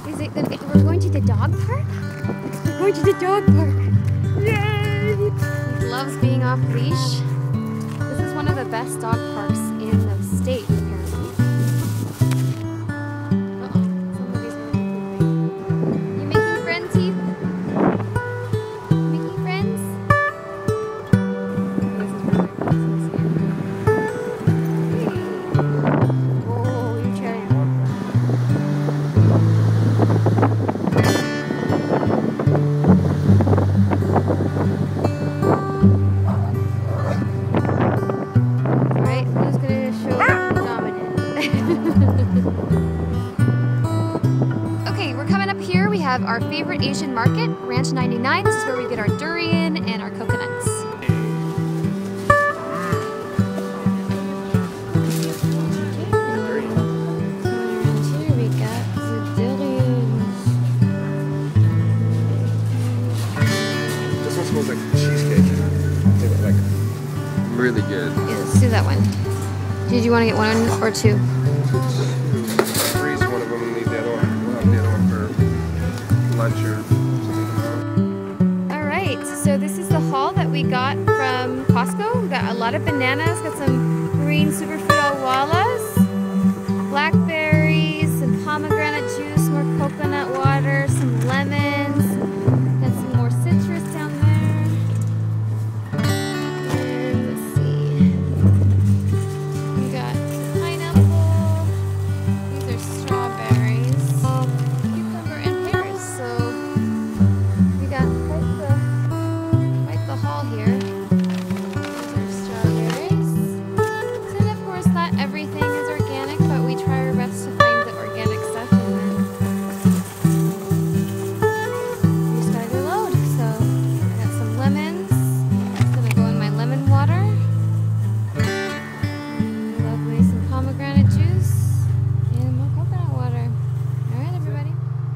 We're going to the dog park? We're going to the dog park. Yay! He loves being off leash. This is one of the best dog parks in the state, apparently. Uh-oh, somebody's moving. You making friends, Heath? Making friends? This is really oh, you're trying. Alright, who's gonna show dominant? Okay, we're coming up here. We have our favorite Asian market, Ranch 99. This is where we get our durian and our coconuts. Here we got the durians. This one smells like cheesecake. It's like really good. Yeah, let's do that one. Did you want to get one or two?